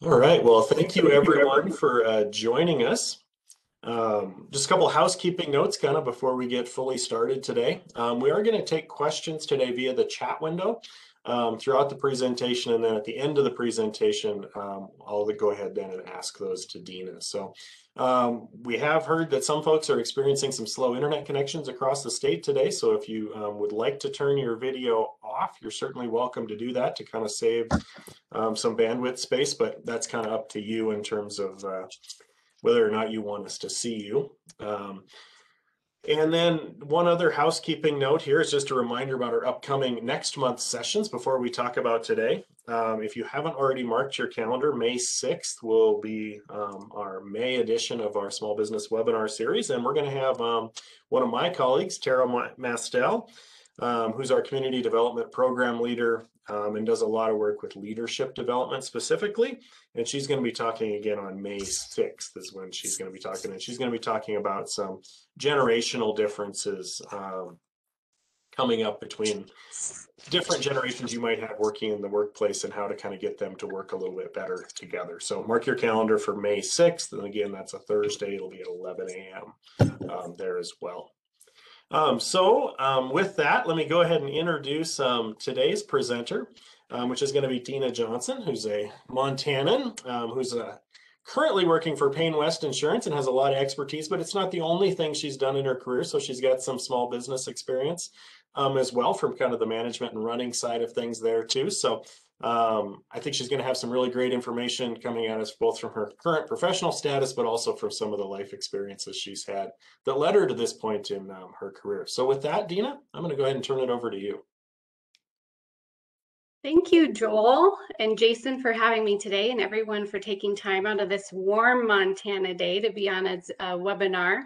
All right. Well, thank you everyone for joining us. Just a couple housekeeping notes kind of before we get fully started today. We are going to take questions today via the chat window throughout the presentation. And then at the end of the presentation, I'll go ahead then and ask those to Dina. So we have heard that some folks are experiencing some slow internet connections across the state today. So if you would like to turn your video off, you're certainly welcome to do that to kind of save some bandwidth space, but that's kind of up to you in terms of whether or not you want us to see you. And then one other housekeeping note here is just a reminder about our upcoming next month's sessions before we talk about today. If you haven't already marked your calendar, May 6th will be our May edition of our small business webinar series. And we're going to have one of my colleagues, Tara Mastel, who's our community development program leader and does a lot of work with leadership development specifically. And she's going to be talking again on May 6th is when she's going to be talking. And she's going to be talking about some generational differences coming up between different generations you might have working in the workplace and how to kind of get them to work a little bit better together. So mark your calendar for May 6th. And again, that's a Thursday. It'll be at 11 a.m. There as well. With that, let me go ahead and introduce today's presenter, which is going to be Dina Johnson, who's a Montanan, who's currently working for Payne West Insurance and has a lot of expertise, but it's not the only thing she's done in her career. So she's got some small business experience as well from kind of the management and running side of things there too. So I think she's going to have some really great information coming at us both from her current professional status, but also from some of the life experiences she's had that led her to this point in her career. So with that, Dina, I'm going to go ahead and turn it over to you. Thank you, Joel and Jason, for having me today, and everyone for taking time out of this warm Montana day to be on a webinar.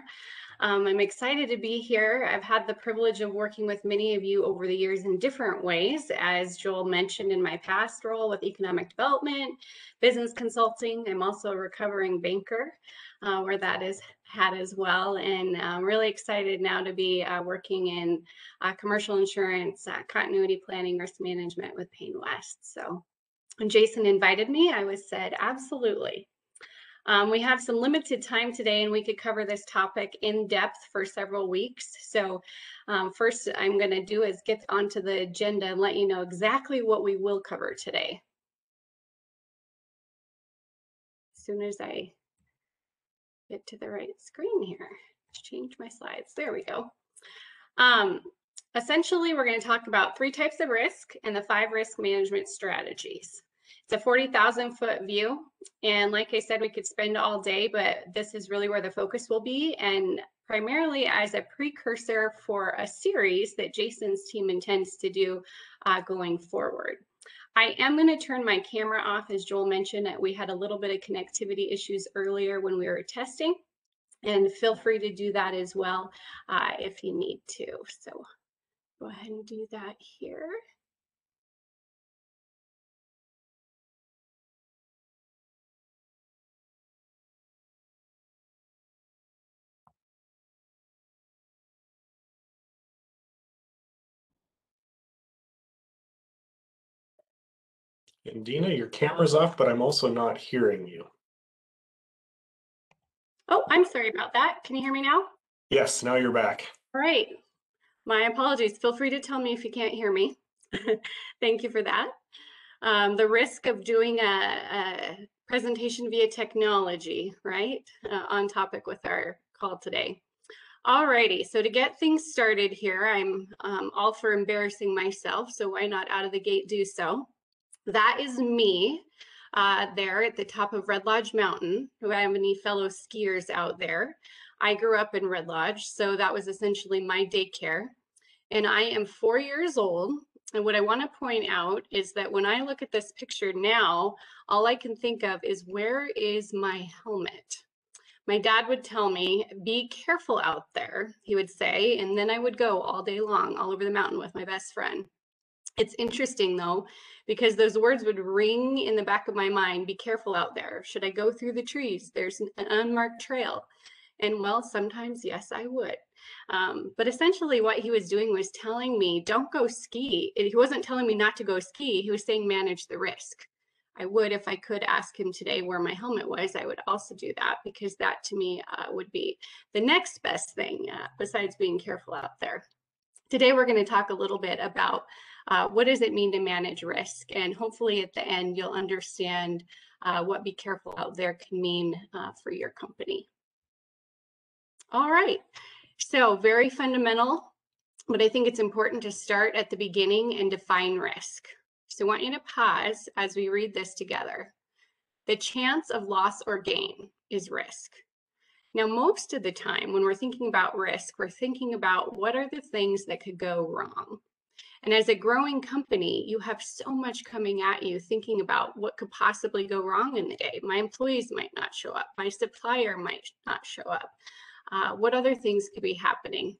I'm excited to be here. I've had the privilege of working with many of you over the years in different ways, as Joel mentioned in my past role with economic development, business consulting. I'm also a recovering banker, where that is had as well. And I'm really excited now to be working in commercial insurance, continuity planning, risk management with Payne West. So when Jason invited me, I was said, absolutely. We have some limited time today and we could cover this topic in depth for several weeks. So first I'm going to do is get onto the agenda and let you know exactly what we will cover today. As soon as I get to the right screen here, change my slides. There we go. Essentially, we're going to talk about 3 types of risk and the 5 risk management strategies. It's a 40,000-foot view, and like I said, we could spend all day, but this is really where the focus will be, and primarily as a precursor for a series that Jason's team intends to do going forward. I am going to turn my camera off, as Joel mentioned, that we had a little bit of connectivity issues earlier when we were testing, and feel free to do that as well if you need to. So go ahead and do that here. And Dina, your camera's off, but I'm also not hearing you. Oh, I'm sorry about that. Can you hear me now? Yes, now you're back. All right. My apologies. Feel free to tell me if you can't hear me. Thank you for that. The risk of doing a presentation via technology, right? On topic with our call today. Alrighty, so to get things started here, I'm all for embarrassing myself, so why not out of the gate do so? That is me there at the top of Red Lodge Mountain. Do I have any fellow skiers out there? I grew up in Red Lodge, so that was essentially my daycare. And I am 4 years old. And what I want to point out is that when I look at this picture now, all I can think of is, where is my helmet? My dad would tell me, be careful out there, he would say, and then I would go all day long, all over the mountain with my best friend. It's interesting though, because those words would ring in the back of my mind, be careful out there. Should I go through the trees? There's an unmarked trail. And well, sometimes, yes, I would. But essentially what he was doing was telling me, don't go ski. He wasn't telling me not to go ski. He was saying, manage the risk. I would, if I could ask him today where my helmet was, I would also do that, because that to me would be the next best thing besides being careful out there. Today, we're going to talk a little bit about what does it mean to manage risk, and hopefully at the end, you'll understand what be careful out there can mean for your company. All right, so very fundamental, but I think it's important to start at the beginning and define risk. So I want you to pause as we read this together. The chance of loss or gain is risk. Now, most of the time when we're thinking about risk, we're thinking about what are the things that could go wrong. And as a growing company, you have so much coming at you thinking about what could possibly go wrong in the day. My employees might not show up. My supplier might not show up. What other things could be happening?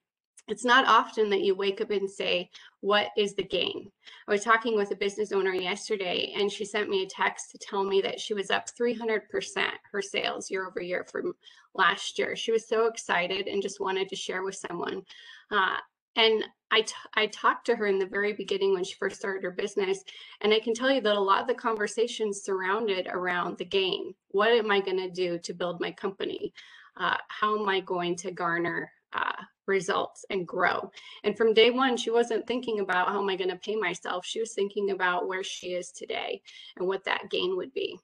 It's not often that you wake up and say, what is the gain? I was talking with a business owner yesterday, and she sent me a text to tell me that she was up 300% her sales year over year from last year. She was so excited and just wanted to share with someone. And I talked to her in the very beginning when she first started her business, and I can tell you that a lot of the conversations surrounded around the gain. What am I going to do to build my company? How am I going to garner results and grow? And from day one, she wasn't thinking about how am I going to pay myself. She was thinking about where she is today and what that gain would be.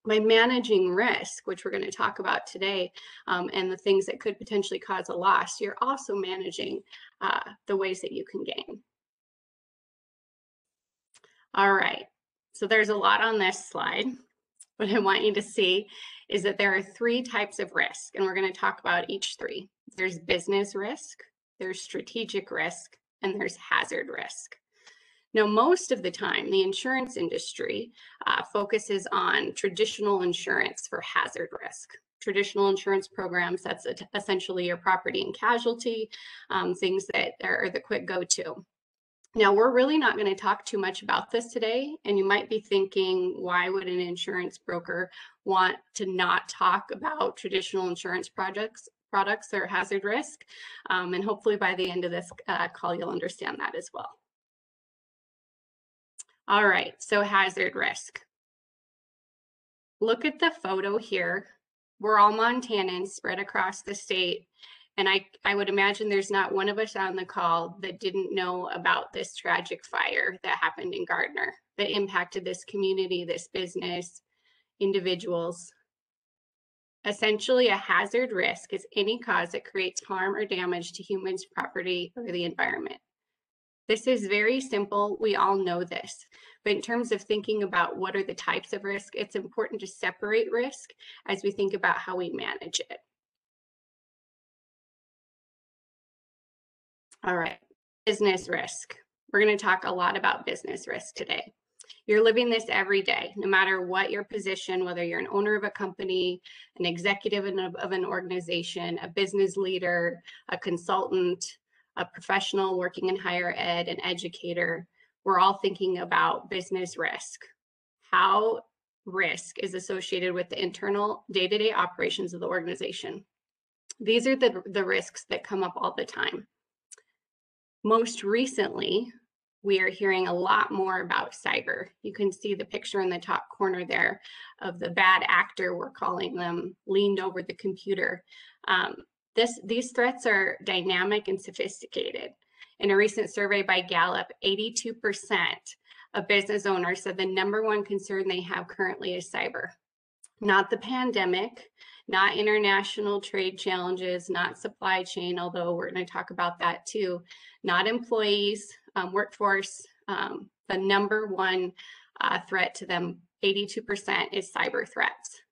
By managing risk, which we're going to talk about today, and the things that could potentially cause a loss, you're also managing the ways that you can gain. All right, so there's a lot on this slide. What I want you to see is that there are three types of risk, and we're going to talk about each three. There's business risk, there's strategic risk, and there's hazard risk. Now, most of the time, the insurance industry focuses on traditional insurance for hazard risk. Traditional insurance programs, that's essentially your property and casualty, things that are the quick go-to. Now, we're really not going to talk too much about this today, and you might be thinking, why would an insurance broker want to not talk about traditional insurance products or hazard risk? And hopefully by the end of this call, you'll understand that as well. All right, so hazard risk. Look at the photo here. We're all Montanans spread across the state. And I would imagine there's not one of us on the call that didn't know about this tragic fire that happened in Gardner that impacted this community, this business, individuals. Essentially, a hazard risk is any cause that creates harm or damage to humans, property, or the environment. This is very simple. We all know this. But in terms of thinking about what are the types of risk, it's important to separate risk as we think about how we manage it. All right, business risk. We're going to talk a lot about business risk today. You're living this every day, no matter what your position, whether you're an owner of a company, an executive of an organization, a business leader, a consultant, a professional working in higher ed, an educator. We're all thinking about business risk. How risk is associated with the internal day-to-day operations of the organization. These are the risks that come up all the time. Most recently, we are hearing a lot more about cyber. You can see the picture in the top corner there of the bad actor, we're calling them, leaned over the computer. These threats are dynamic and sophisticated. In a recent survey by Gallup, 82% of business owners said the #1 concern they have currently is cyber. Not the pandemic, not international trade challenges, not supply chain, although we're going to talk about that too, not employees, workforce. The #1 threat to them, 82%, is cyber threats.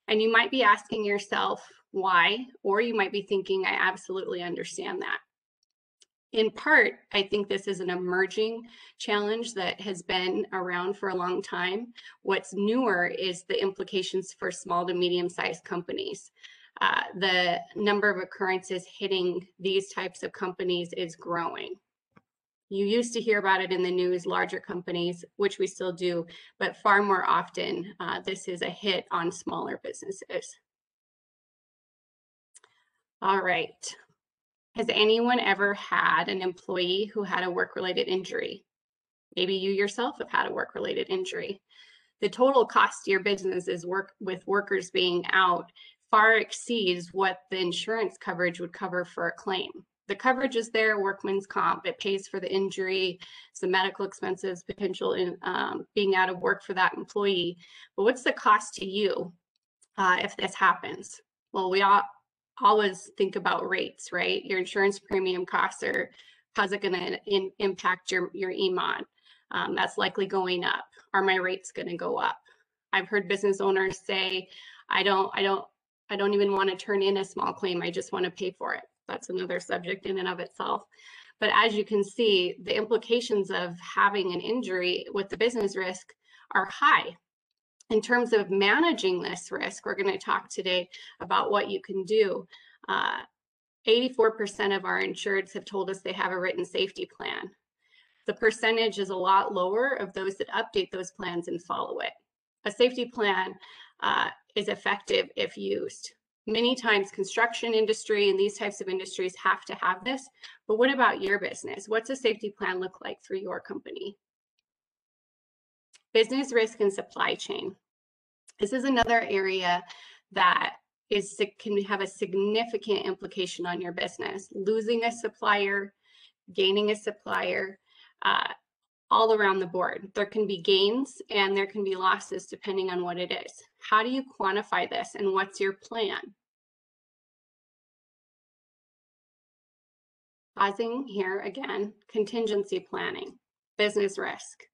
And you might be asking yourself why, or you might be thinking, I absolutely understand that. In part, I think this is an emerging challenge that has been around for a long time. What's newer is the implications for small to medium-sized companies. The number of occurrences hitting these types of companies is growing. You used to hear about it in the news, larger companies, which we still do, but far more often, this is a hit on smaller businesses. All right. Has anyone ever had an employee who had a work-related injury? Maybe you yourself have had a work-related injury. the total cost to your business is with workers being out far exceeds what the insurance coverage would cover for a claim. The coverage is there, workman's comp, it pays for the injury, some medical expenses, potential in being out of work for that employee. But what's the cost to you if this happens? Well, we always think about rates, right? Your insurance premium costs are, how's it going to impact your EMOD? That's likely going up. Are my rates going to go up? I've heard business owners say, I don't even want to turn in a small claim. I just want to pay for it. That's another subject in and of itself. But as you can see, the implications of having an injury with the business risk are high. In terms of managing this risk, we're going to talk today about what you can do. 84% of our insureds have told us they have a written safety plan. The percentage is a lot lower of those that update those plans and follow it. A safety plan is effective if used. Many times construction industry and these types of industries have to have this, but what about your business? What's a safety plan look like for your company? Business risk and supply chain. This is another area that can have a significant implication on your business. Losing a supplier, gaining a supplier, all around the board. There can be gains and there can be losses depending on what it is. How do you quantify this and what's your plan? Pausing here again, contingency planning, business risk.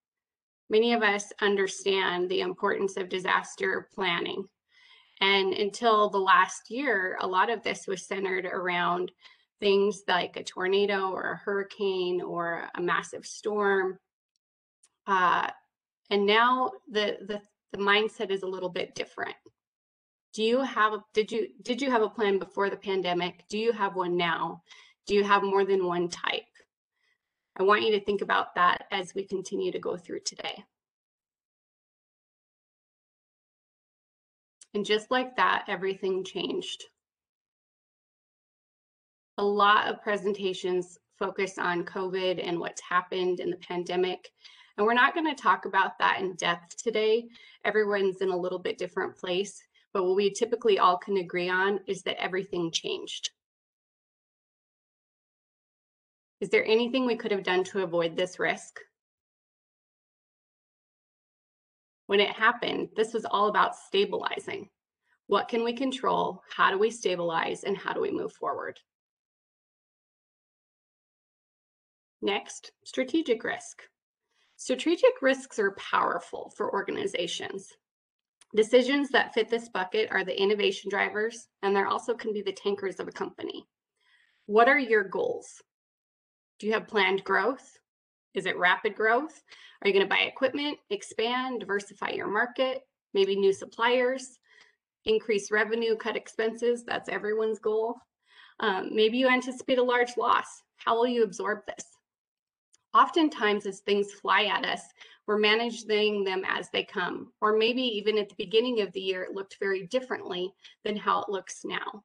Many of us understand the importance of disaster planning. And until the last year, a lot of this was centered around things like a tornado or a hurricane or a massive storm. And now the mindset is a little bit different. Did you have a plan before the pandemic? Do you have one now? Do you have more than one type? I want you to think about that as we continue to go through today. And just like that, everything changed. A lot of presentations focus on COVID and what's happened in the pandemic. And we're not going to talk about that in depth today. Everyone's in a little bit different place. But what we typically all can agree on is that everything changed. Is there anything we could have done to avoid this risk? When it happened, this was all about stabilizing. What can we control? How do we stabilize? And how do we move forward? Next, strategic risk. Strategic risks are powerful for organizations. Decisions that fit this bucket are the innovation drivers, and there also can be the tankers of a company. What are your goals? Do you have planned growth? Is it rapid growth? Are you going to buy equipment, expand, diversify your market, maybe new suppliers, increase revenue, cut expenses? That's everyone's goal. Maybe you anticipate a large loss. How will you absorb this? Oftentimes, as things fly at us, we're managing them as they come. Or maybe even at the beginning of the year, it looked very differently than how it looks now.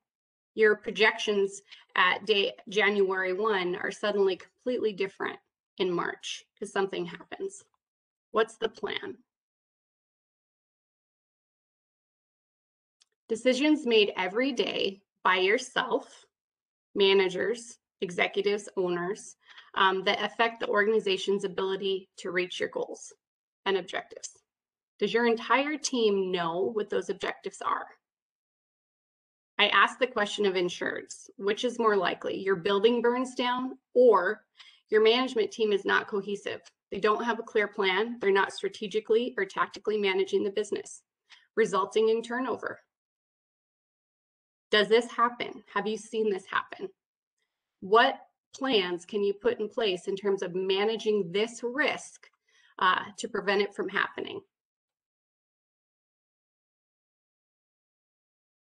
Your projections at January 1 are suddenly completely different in March because something happens. What's the plan? Decisions made every day by yourself, managers, executives, owners, that affect the organization's ability to reach your goals and objectives. Does your entire team know what those objectives are? I asked the question of insureds, which is more likely, your building burns down or your management team is not cohesive. They don't have a clear plan. They're not strategically or tactically managing the business, resulting in turnover. Does this happen? Have you seen this happen? What plans can you put in place in terms of managing this risk to prevent it from happening?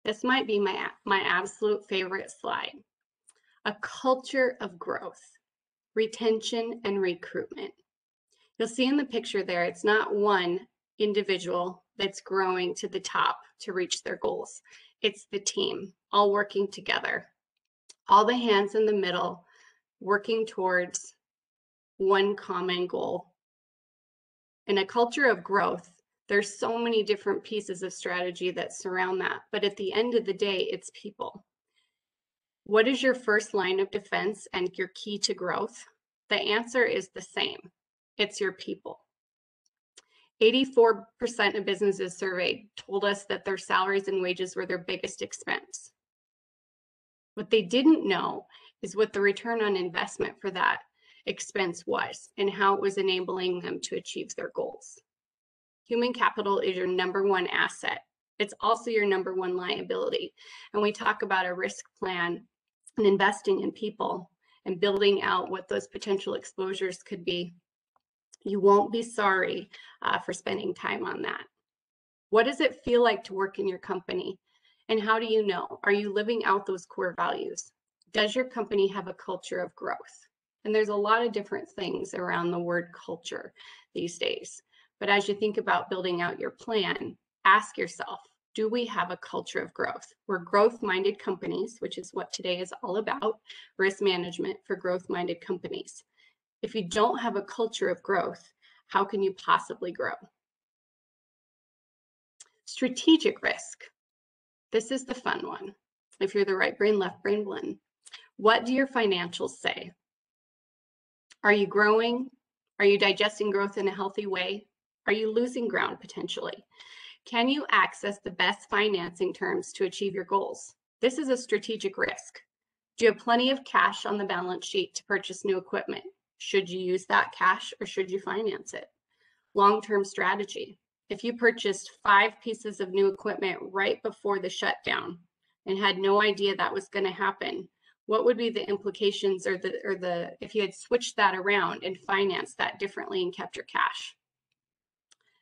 This might be my absolute favorite slide. A culture of growth, retention, and recruitment. You'll see in the picture there, it's not one individual that's growing to the top to reach their goals. It's the team all working together. All the hands in the middle working towards one common goal. In a culture of growth, There's so many different pieces of strategy that surround that, but at the end of the day, it's people. What is your first line of defense and your key to growth? The answer is the same. It's your people. 84% of businesses surveyed told us that their salaries and wages were their biggest expense. What they didn't know is what the return on investment for that expense was and how it was enabling them to achieve their goals. Human capital is your number one asset. It's also your number one liability. And we talk about a risk plan and investing in people and building out what those potential exposures could be. You won't be sorry for spending time on that. What does it feel like to work in your company? And how do you know? Are you living out those core values? Does your company have a culture of growth? And there's a lot of different things around the word culture these days. But as you think about building out your plan, ask yourself, do we have a culture of growth? We're growth-minded companies, which is what today is all about, risk management for growth-minded companies. If you don't have a culture of growth, how can you possibly grow? Strategic risk. This is the fun one. If you're the right brain, left brain blend. What do your financials say? Are you growing? Are you digesting growth in a healthy way? Are you losing ground potentially? Can you access the best financing terms to achieve your goals? This is a strategic risk. Do you have plenty of cash on the balance sheet to purchase new equipment? Should you use that cash or should you finance it? Long-term strategy. If you purchased 5 pieces of new equipment right before the shutdown and had no idea that was going to happen, what would be the implications or if you had switched that around and financed that differently and kept your cash?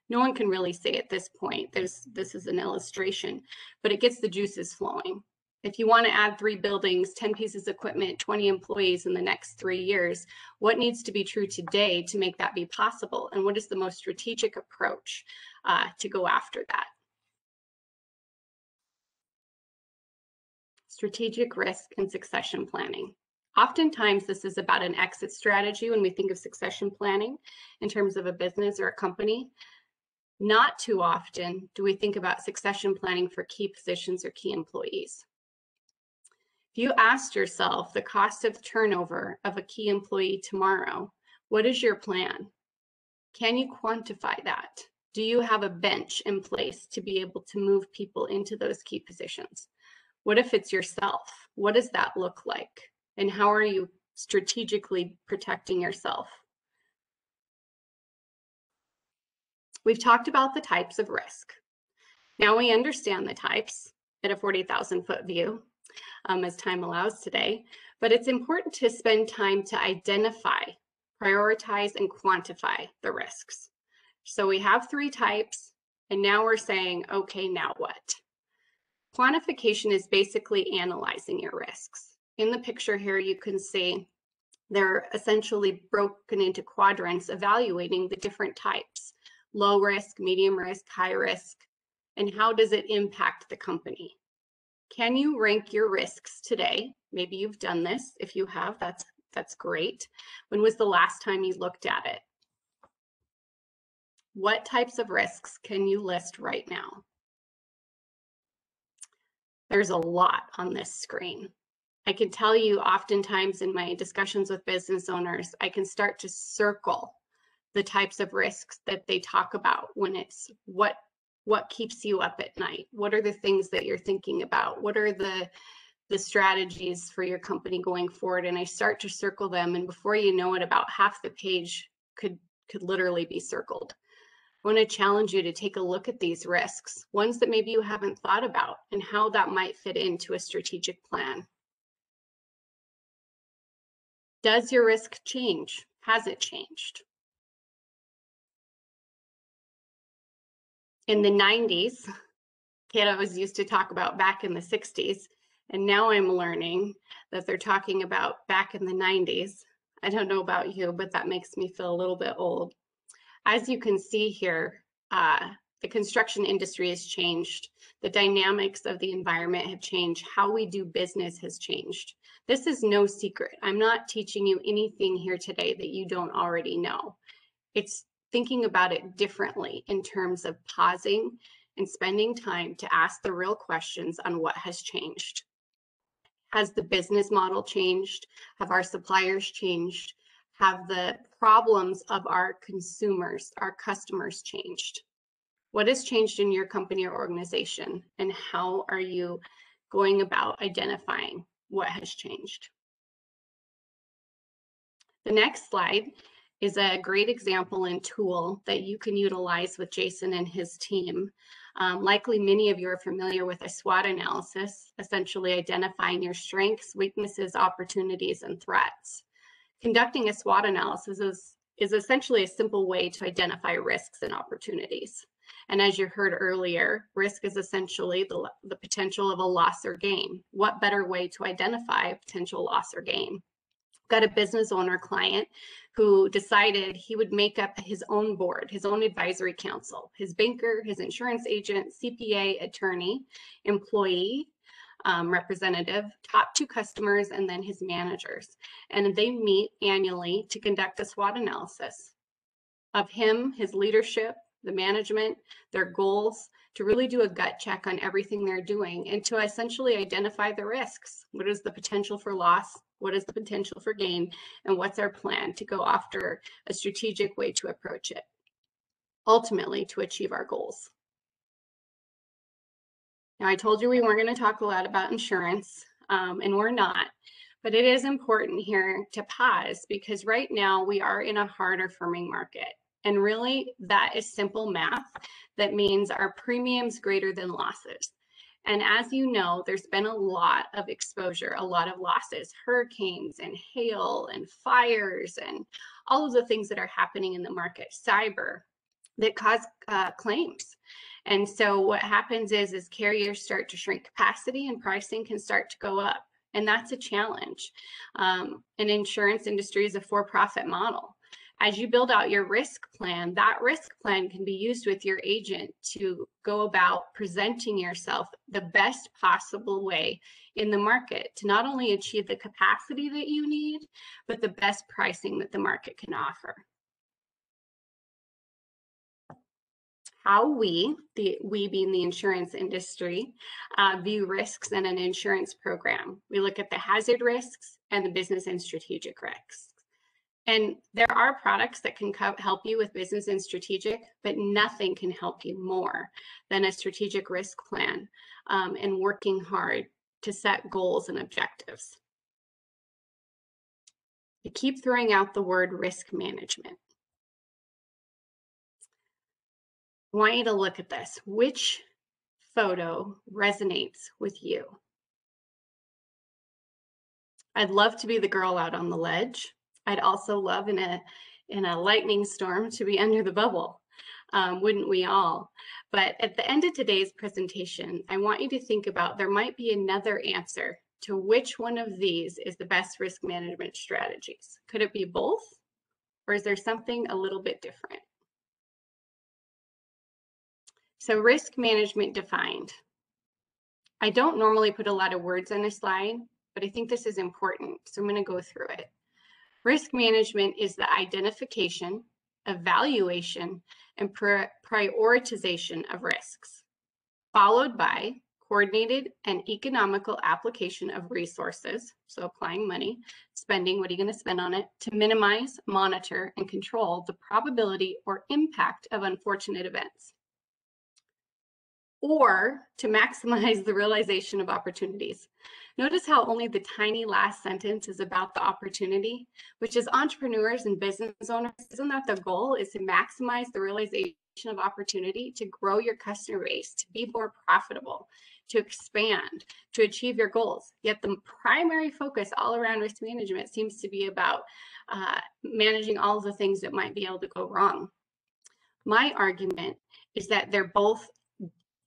No one can really say at this point. This is an illustration, but it gets the juices flowing. If you want to add 3 buildings, 10 pieces of equipment, 20 employees in the next 3 years, what needs to be true today to make that be possible? And what is the most strategic approach to go after that? Strategic risk and succession planning. Oftentimes, this is about an exit strategy when we think of succession planning in terms of a business or a company. Not too often do we think about succession planning for key positions or key employees. If you asked yourself the cost of turnover of a key employee tomorrow, what is your plan? Can you quantify that? Do you have a bench in place to be able to move people into those key positions? What if it's yourself? What does that look like? And how are you strategically protecting yourself? We've talked about the types of risk. Now we understand the types at a 40,000-foot view as time allows today, but it's important to spend time to identify, prioritize, and quantify the risks. So we have 3 types, and now we're saying, okay, now what? Quantification is basically analyzing your risks. In the picture here, you can see they're essentially broken into quadrants, evaluating the different types: low risk, medium risk, high risk, and how does it impact the company? Can you rank your risks today? Maybe you've done this. If you have, that's great. When was the last time you looked at it? What types of risks can you list right now? There's a lot on this screen. I can tell you oftentimes in my discussions with business owners, I can start to circle the types of risks that they talk about when it's what keeps you up at night? What are the things that you're thinking about? What are the strategies for your company going forward? And I start to circle them, and before you know it, about half the page could literally be circled. I want to challenge you to take a look at these risks, ones that maybe you haven't thought about, and how that might fit into a strategic plan. Does your risk change? Has it changed? In the 90s, kiddos used to talk about back in the 60s, and now I'm learning that they're talking about back in the 90s. I don't know about you, but that makes me feel a little bit old. As you can see here, the construction industry has changed. The dynamics of the environment have changed. How we do business has changed. This is no secret. I'm not teaching you anything here today that you don't already know. It's thinking about it differently in terms of pausing and spending time to ask the real questions on what has changed. Has the business model changed? Have our suppliers changed? Have the problems of our consumers, our customers changed? What has changed in your company or organization? And how are you going about identifying what has changed? The next slide is a great example and tool that you can utilize with Jason and his team. Likely many of you are familiar with a SWOT analysis, essentially identifying your strengths, weaknesses, opportunities, and threats. Conducting a SWOT analysis is essentially a simple way to identify risks and opportunities. And as you heard earlier, risk is essentially the potential of a loss or gain. What better way to identify potential loss or gain? Got a business owner client who decided he would make up his own board, his own advisory council, his banker, his insurance agent, CPA, attorney, employee, representative, top 2 customers, and then his managers. And they meet annually to conduct a SWOT analysis of him, his leadership, the management, their goals, to really do a gut check on everything they're doing and to essentially identify the risks. What is the potential for loss? What is the potential for gain? And what's our plan to go after a strategic way to approach it, ultimately to achieve our goals? Now, I told you we weren't going to talk a lot about insurance, and we're not, but it is important here to pause because right now we are in a harder firming market. And really, that is simple math. That means our premiums greater than losses. And as you know, there's been a lot of exposure, a lot of losses, hurricanes and hail and fires and all of the things that are happening in the market, cyber, that cause claims. And so what happens is carriers start to shrink capacity and pricing can start to go up. And that's a challenge. An insurance industry is a for-profit model. As you build out your risk plan, that risk plan can be used with your agent to go about presenting yourself the best possible way in the market to not only achieve the capacity that you need, but the best pricing that the market can offer. How we being the insurance industry, view risks in an insurance program. We look at the hazard risks and the business and strategic risks. And there are products that can help you with business and strategic, but nothing can help you more than a strategic risk plan and working hard to set goals and objectives. I keep throwing out the word risk management. I want you to look at this. Which photo resonates with you? I'd love to be the girl out on the ledge. I'd also love in a lightning storm to be under the bubble. Wouldn't we all? But at the end of today's presentation, I want you to think about there might be another answer to which one of these is the best risk management strategies. Could it be both? Or is there something a little bit different? So risk management defined. I don't normally put a lot of words on a slide, but I think this is important, so I'm going to go through it. Risk management is the identification, evaluation, and prioritization of risks, followed by coordinated and economical application of resources, so applying money, spending, what are you going to spend on it, to minimize, monitor, and control the probability or impact of unfortunate events, or to maximize the realization of opportunities. Notice how only the tiny last sentence is about the opportunity, which as entrepreneurs and business owners, isn't that the goal, is to maximize the realization of opportunity, to grow your customer base, to be more profitable, to expand, to achieve your goals. Yet the primary focus all around risk management seems to be about managing all of the things that might be able to go wrong. My argument is that they're both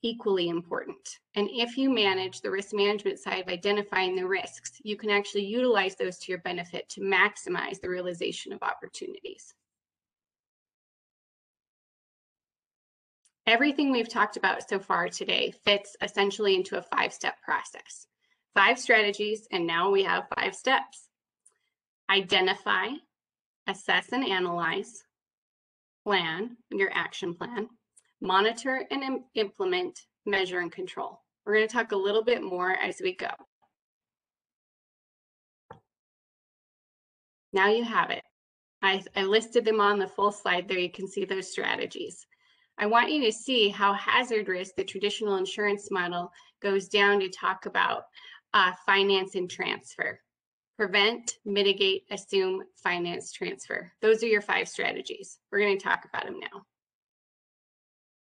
equally important. And if you manage the risk management side of identifying the risks, you can actually utilize those to your benefit to maximize the realization of opportunities. Everything we've talked about so far today fits essentially into a 5-step process. 5 strategies, and now we have 5 steps. Identify, assess and analyze, plan, your action plan, monitor and implement, measure and control. We're going to talk a little bit more as we go. Now you have it. I listed them on the full slide there. You can see those strategies. I want you to see how hazard risk, the traditional insurance model, goes down to talk about finance and transfer. Prevent, mitigate, assume, finance, transfer. Those are your 5 strategies. We're going to talk about them now.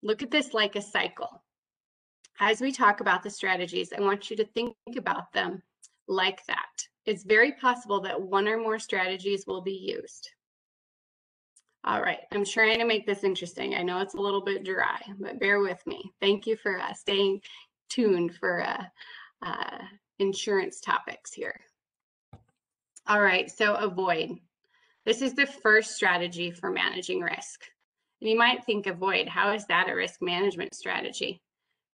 Look at this like a cycle. As we talk about the strategies, I want you to think about them like that. It's very possible that one or more strategies will be used. All right, I'm trying to make this interesting. I know it's a little bit dry, but bear with me. Thank you for staying tuned for insurance topics here. All right, so avoid. This is the first strategy for managing risk. And you might think avoid, how is that a risk management strategy?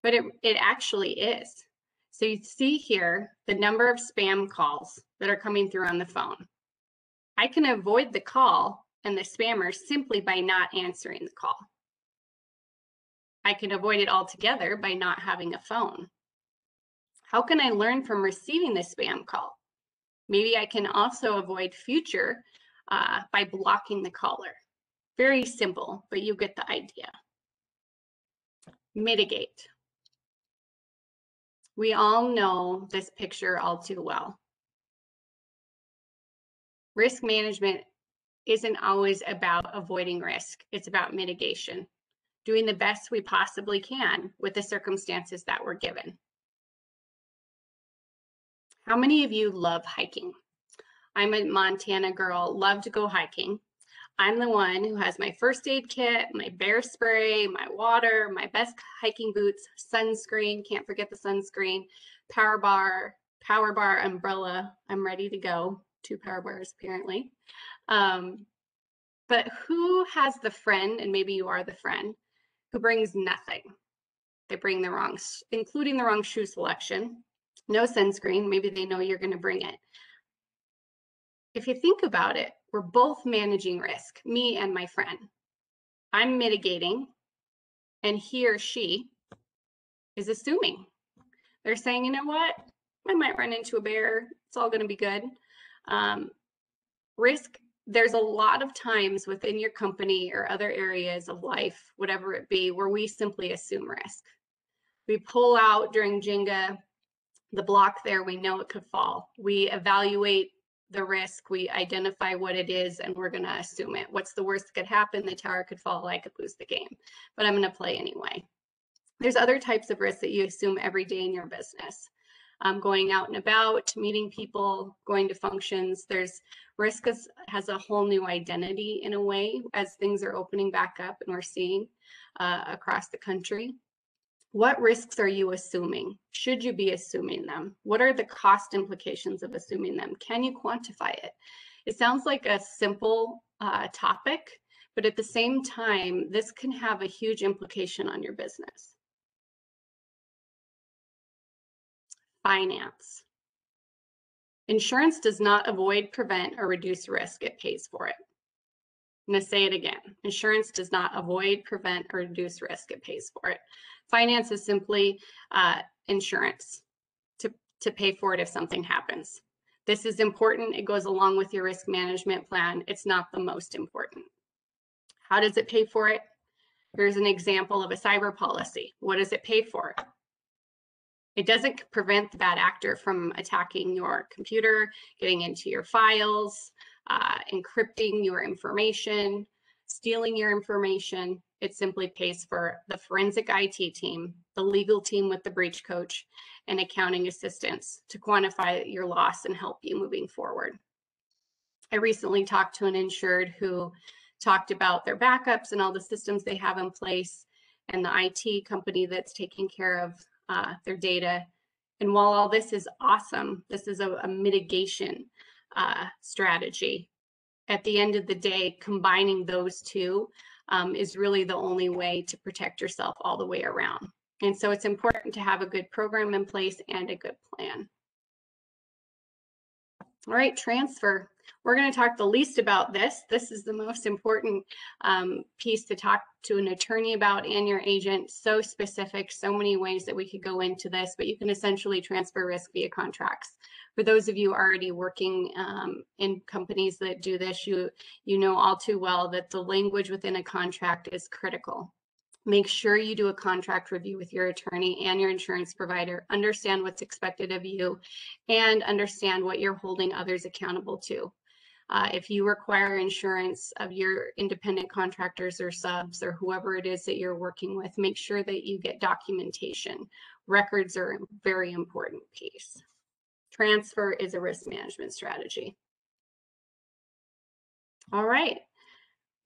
But it actually is. So you see here the number of spam calls that are coming through on the phone. I can avoid the call and the spammer simply by not answering the call. I can avoid it altogether by not having a phone. How can I learn from receiving the spam call? Maybe I can also avoid future by blocking the caller. Very simple, but you get the idea. Mitigate. We all know this picture all too well. Risk management isn't always about avoiding risk. It's about mitigation, doing the best we possibly can with the circumstances that we're given. How many of you love hiking? I'm a Montana girl, love to go hiking. I'm the one who has my first aid kit, my bear spray, my water, my best hiking boots, sunscreen, can't forget the sunscreen, power bar, umbrella. I'm ready to go. 2 power bars apparently. But who has the friend, and maybe you are the friend, who brings nothing? They bring the wrong, including the wrong shoe selection, no sunscreen, maybe they know you're going to bring it. If you think about it, we're both managing risk, me and my friend. I'm mitigating, and he or she is assuming. They're saying, you know what, I might run into a bear, it's all going to be good. Risk, there's a lot of times within your company or other areas of life, whatever it be, where we simply assume risk. We pull out during Jenga, the block there, we know it could fall. We evaluate the risk, we identify what it is, and we're going to assume it. What's the worst that could happen? The tower could fall, I could lose the game, but I'm going to play anyway. There's other types of risks that you assume every day in your business. Going out and about, meeting people, going to functions. There's risk has a whole new identity in a way as things are opening back up and we're seeing across the country. What risks are you assuming? Should you be assuming them? What are the cost implications of assuming them? Can you quantify it? It sounds like a simple topic, but at the same time, this can have a huge implication on your business. Finance. Insurance does not avoid, prevent, or reduce risk. It pays for it. I'm going to say it again. Insurance does not avoid, prevent, or reduce risk. It pays for it. Finance is simply insurance to pay for it if something happens. This is important. It goes along with your risk management plan. It's not the most important. How does it pay for it? Here's an example of a cyber policy. What does it pay for? It doesn't prevent the bad actor from attacking your computer, getting into your files, encrypting your information, stealing your information. It simply pays for the forensic IT team, the legal team with the breach coach, and accounting assistance to quantify your loss and help you moving forward. I recently talked to an insured who talked about their backups and all the systems they have in place and the IT company that's taking care of their data. And while all this is awesome, this is a mitigation strategy. At the end of the day, combining those two is really the only way to protect yourself all the way around. And so it's important to have a good program in place and a good plan. All right, transfer. We're going to talk the least about this. This is the most important piece to talk to an attorney about and your agent. So specific, so many ways that we could go into this, but you can essentially transfer risk via contracts. For those of you already working in companies that do this, you know all too well that the language within a contract is critical. Make sure you do a contract review with your attorney and your insurance provider, understand what's expected of you, and understand what you're holding others accountable to. If you require insurance of your independent contractors or subs or whoever it is that you're working with, make sure that you get documentation. Records are a very important piece. Transfer is a risk management strategy. All right.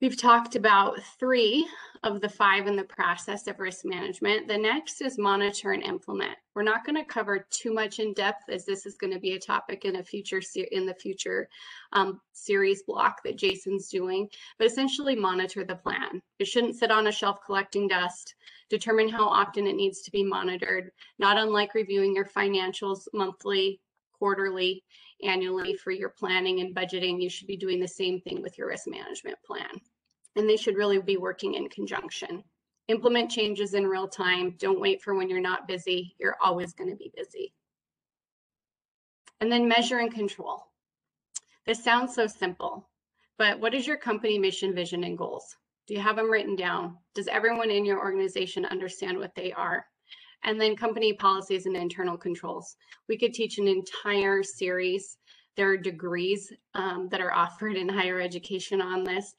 We've talked about 3 of the 5 in the process of risk management. The next is monitor and implement. We're not going to cover too much in depth, as this is going to be a topic in the future series block that Jason's doing, but essentially monitor the plan. It shouldn't sit on a shelf collecting dust. Determine how often it needs to be monitored, not unlike reviewing your financials monthly, quarterly, annually for your planning and budgeting. You should be doing the same thing with your risk management plan. And they should really be working in conjunction. Implement changes in real time. Don't wait for when you're not busy. You're always going to be busy. And then measure and control. This sounds so simple, but what is your company mission, vision, and goals? Do you have them written down? Does everyone in your organization understand what they are? And then company policies and internal controls. We could teach an entire series. There are degrees that are offered in higher education on this.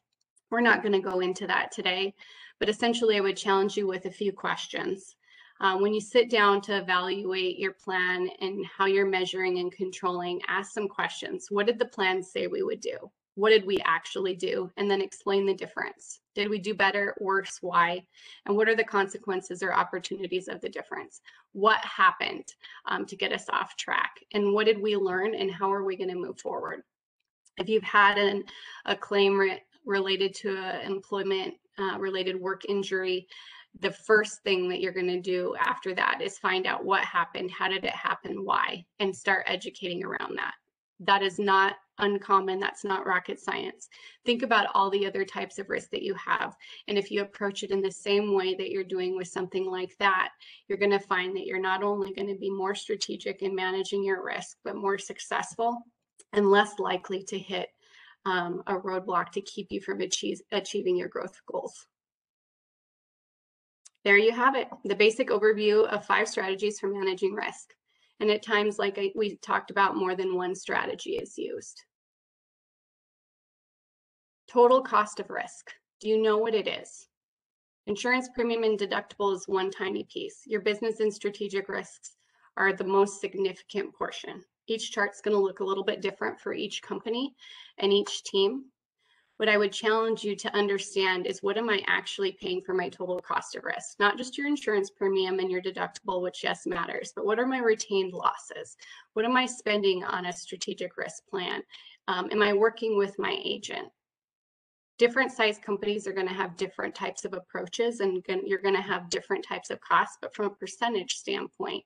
We're not going to go into that today, but essentially I would challenge you with a few questions. When you sit down to evaluate your plan and how you're measuring and controlling, ask some questions. What did the plan say we would do? What did we actually do? And then explain the difference. Did we do better, worse, why? And what are the consequences or opportunities of the difference? What happened to get us off track? And what did we learn, and how are we going to move forward? If you've had a claim related to an employment related work injury, the first thing that you're going to do after that is find out what happened, how did it happen, why, and start educating around that. That is not uncommon. That's not rocket science. Think about all the other types of risk that you have. And if you approach it in the same way that you're doing with something like that, you're going to find that you're not only going to be more strategic in managing your risk, but more successful and less likely to hit a roadblock to keep you from achieving your growth goals. There you have it, the basic overview of 5 strategies for managing risk. And at times, like we talked about, more than one strategy is used. Total cost of risk. Do you know what it is? Insurance premium and deductible is one tiny piece. Your business and strategic risks are the most significant portion. Each chart's going to look a little bit different for each company and each team. What I would challenge you to understand is, what am I actually paying for my total cost of risk? Not just your insurance premium and your deductible, which yes matters, but what are my retained losses? What am I spending on a strategic risk plan? Am I working with my agent? Different size companies are going to have different types of approaches, and you're going to have different types of costs, but from a percentage standpoint,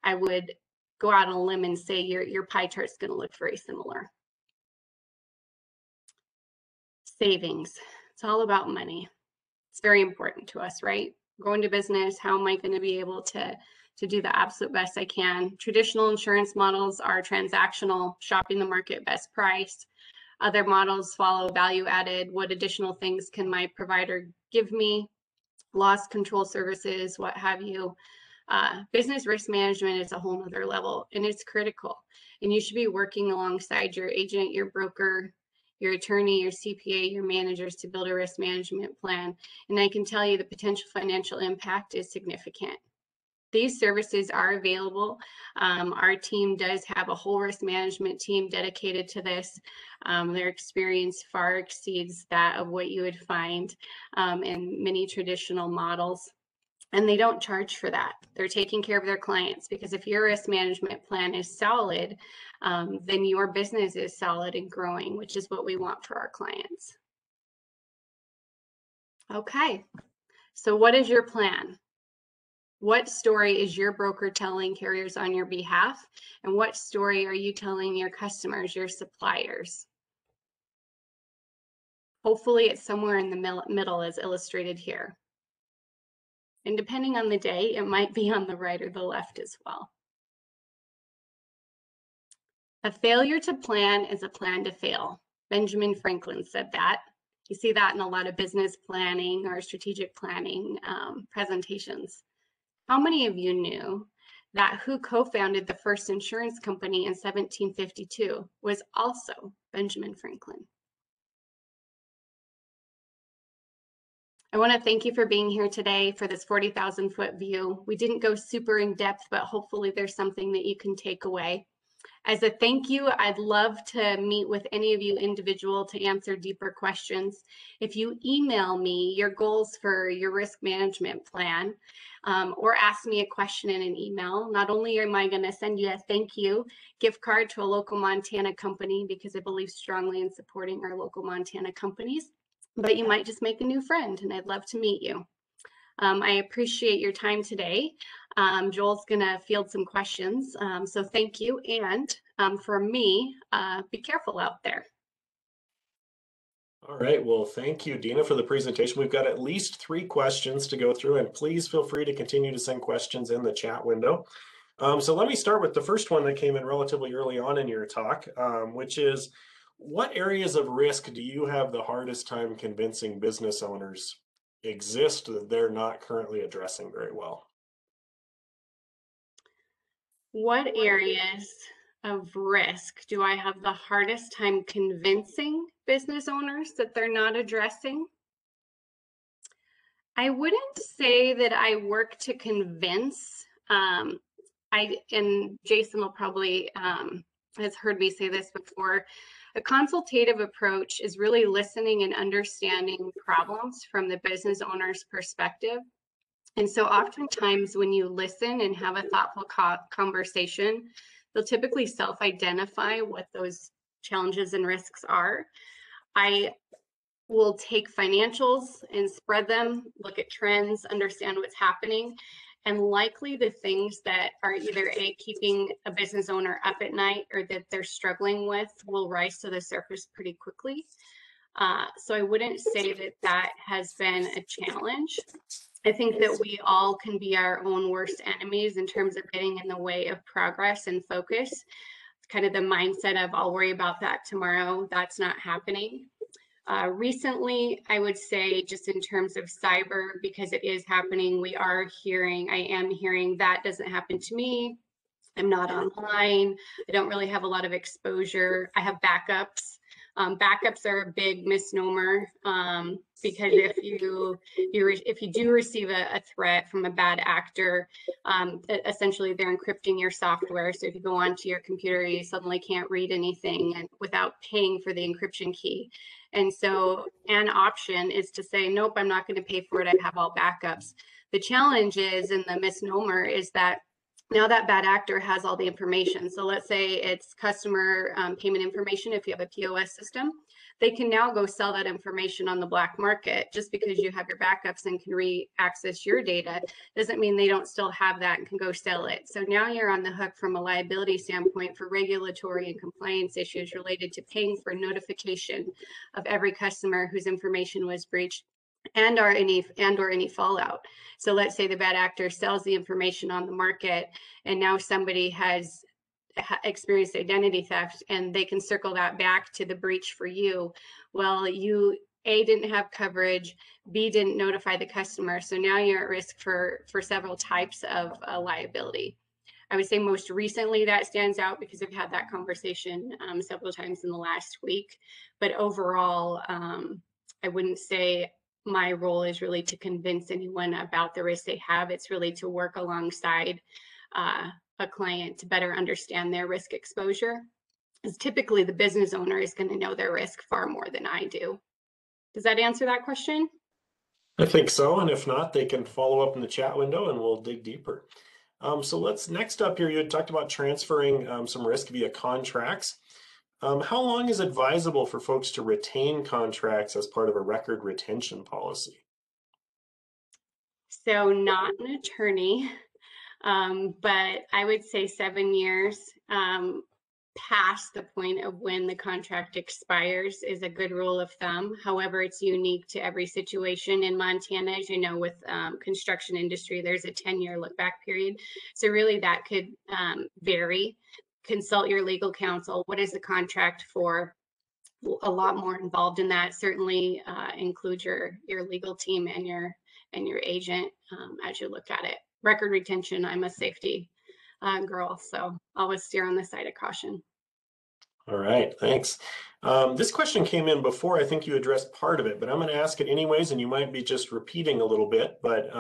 I would go out on a limb and say your pie chart is going to look very similar. Savings. It's all about money. It's very important to us, right? Going to business, how am I going to be able to do the absolute best I can? Traditional insurance models are transactional, shopping the market, best price. Other models follow value added. What additional things can my provider give me? Loss control services, what have you. Business risk management is a whole nother level, and it's critical. And you should be working alongside your agent, your broker, your attorney, your CPA, your managers to build a risk management plan. And I can tell you the potential financial impact is significant. These services are available. Our team does have a whole risk management team dedicated to this. Their experience far exceeds that of what you would find in many traditional models. And they don't charge for that. They're taking care of their clients, because if your risk management plan is solid, then your business is solid and growing, which is what we want for our clients. Okay, so what is your plan? What story is your broker telling carriers on your behalf? And what story are you telling your customers, your suppliers? Hopefully it's somewhere in the middle as illustrated here. And depending on the day, it might be on the right or the left as well. A failure to plan is a plan to fail. Benjamin Franklin said that. You see that in a lot of business planning or strategic planning presentations. How many of you knew that who co-founded the first insurance company in 1752 was also Benjamin Franklin? I want to thank you for being here today for this 40,000 foot view. We didn't go super in depth, but hopefully there's something that you can take away. As a thank you, I'd love to meet with any of you individual to answer deeper questions. If you email me your goals for your risk management plan, or ask me a question in an email, not only am I going to send you a thank you gift card to a local Montana company, because I believe strongly in supporting our local Montana companies, but you might just make a new friend, and I'd love to meet you. I appreciate your time today. Joel's going to field some questions, so thank you. And for me, be careful out there. All right, well, thank you, Dina, for the presentation. We've got at least 3 questions to go through, and please feel free to continue to send questions in the chat window. So let me start with the first one that came in relatively early on in your talk, which is, what areas of risk do you have the hardest time convincing business owners exist that they're not currently addressing very well? What areas of risk do I have the hardest time convincing business owners that they're not addressing? I wouldn't say that I work to convince. And Jason will probably has heard me say this before. A consultative approach is really listening and understanding problems from the business owner's perspective. And so oftentimes when you listen and have a thoughtful conversation, they'll typically self-identify what those challenges and risks are. I will take financials and spread them, look at trends, understand what's happening, and likely the things that are either keeping a business owner up at night or that they're struggling with will rise to the surface pretty quickly. So I wouldn't say that that has been a challenge. I think that we all can be our own worst enemies in terms of getting in the way of progress and focus. It's kind of the mindset of, I'll worry about that tomorrow. That's not happening. Recently, I would say just in terms of cyber, because it is happening, I am hearing that doesn't happen to me. I'm not online. I don't really have a lot of exposure. I have backups. Backups are a big misnomer, because if you do receive a threat from a bad actor, essentially they're encrypting your software. So if you go onto your computer, you suddenly can't read anything and without paying for the encryption key. And so an option is to say, nope, I'm not going to pay for it. I have all backups. The challenge is, and the misnomer is that now that bad actor has all the information. So let's say it's customer payment information. If you have a POS system, they can now go sell that information on the black market. Just because you have your backups and can re-access your data doesn't mean they don't still have that and can go sell it. So now you're on the hook from a liability standpoint for regulatory and compliance issues related to paying for notification of every customer whose information was breached and or any fallout. So let's say the bad actor sells the information on the market and now somebody has experienced identity theft and they can circle that back to the breach for you. Well, you A, didn't have coverage, B, didn't notify the customer. So now you're at risk for several types of liability. I would say most recently that stands out because I've had that conversation several times in the last week. But overall, I wouldn't say my role is really to convince anyone about the risk they have. It's really to work alongside a client to better understand their risk exposure. Because typically the business owner is going to know their risk far more than I do. Does that answer that question? I think so, and if not, they can follow up in the chat window and we'll dig deeper. So let's, next up here, you had talked about transferring some risk via contracts. How long is advisable for folks to retain contracts as part of a record retention policy? So not an attorney, but I would say 7 years. past the point of when the contract expires is a good rule of thumb. However, it's unique to every situation. In Montana, as you know, with construction industry, there's a 10-year look back period. So really that could vary. Consult your legal counsel. What is the contract for? A lot more involved in that. Certainly include your legal team and your agent as you look at it. Record retention, I'm a safety girl, so always steer on the side of caution. All right, thanks. This question came in before. I think you addressed part of it, but I'm going to ask it anyways, and you might be just repeating a little bit. But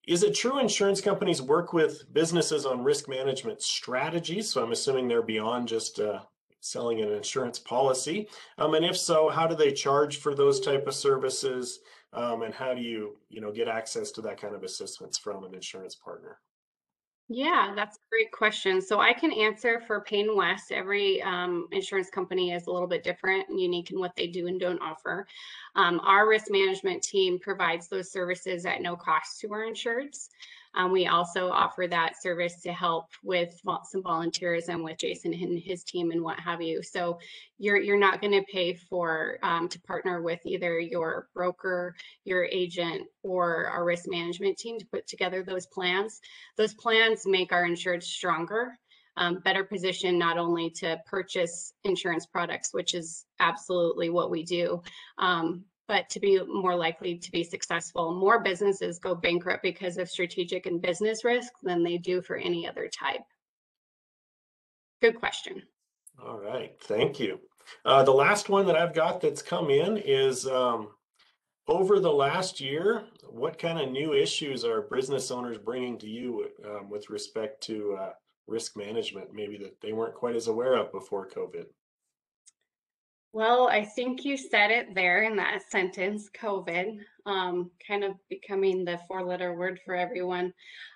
is it true insurance companies work with businesses on risk management strategies? So I'm assuming they're beyond just selling an insurance policy. And if so, how do they charge for those type of services? And how do you get access to that kind of assistance from an insurance partner? Yeah, that's a great question. So I can answer for Payne West. Every insurance company is a little bit different and unique in what they do and don't offer. Our risk management team provides those services at no cost to our insureds. We also offer that service to help with some volunteerism with Jason and his team and what have you. So you're not going to pay for to partner with either your broker, your agent, or our risk management team to put together those plans. Those plans make our insured stronger, better positioned not only to purchase insurance products, which is absolutely what we do, but to be more likely to be successful. More businesses go bankrupt because of strategic and business risk than they do for any other type. Good question. All right, thank you. The last one that I've got that's come in is over the last year, what kind of new issues are business owners bringing to you with respect to risk management, maybe that they weren't quite as aware of before COVID? Well, I think you said it there in that sentence, COVID, kind of becoming the four-letter word for everyone.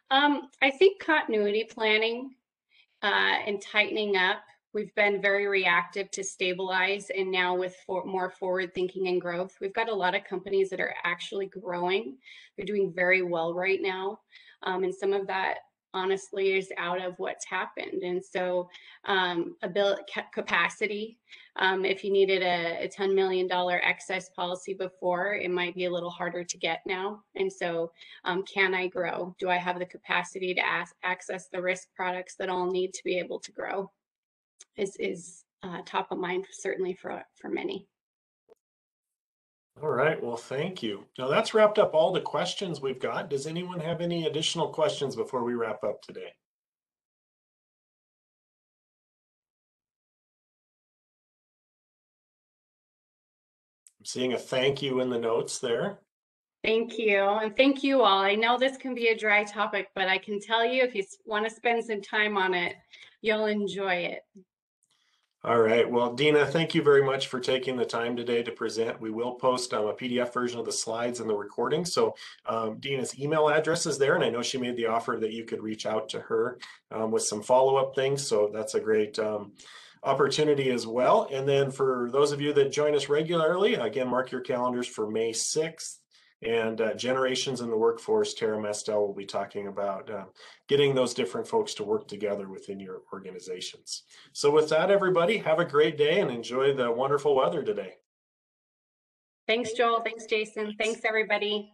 I think continuity planning and tightening up. We've been very reactive to stabilize, and now with more forward thinking and growth, we've got a lot of companies that are actually growing. They're doing very well right now, and some of that honestly is out of what's happened. And so capacity, if you needed a $10 million excess policy before, it might be a little harder to get now. And so can I grow? Do I have the capacity to access the risk products that I'll need to be able to grow? Is top of mind, certainly for many. All right, well, thank you. Now that's wrapped up all the questions we've got. Does anyone have any additional questions before we wrap up today? I'm seeing a thank you in the notes there. Thank you, and thank you all. I know this can be a dry topic, but I can tell you if you want to spend some time on it, you'll enjoy it. All right. Well, Dina, thank you very much for taking the time today to present. We will post a PDF version of the slides and the recording. So Dina's email address is there, and I know she made the offer that you could reach out to her with some follow-up things. So that's a great opportunity as well. And then for those of you that join us regularly, again, mark your calendars for May 6th. And generations in the workforce, Tara Mestel will be talking about getting those different folks to work together within your organizations. So with that, everybody, have a great day and enjoy the wonderful weather today. Thanks, Joel. Thanks, Jason. Thanks, everybody.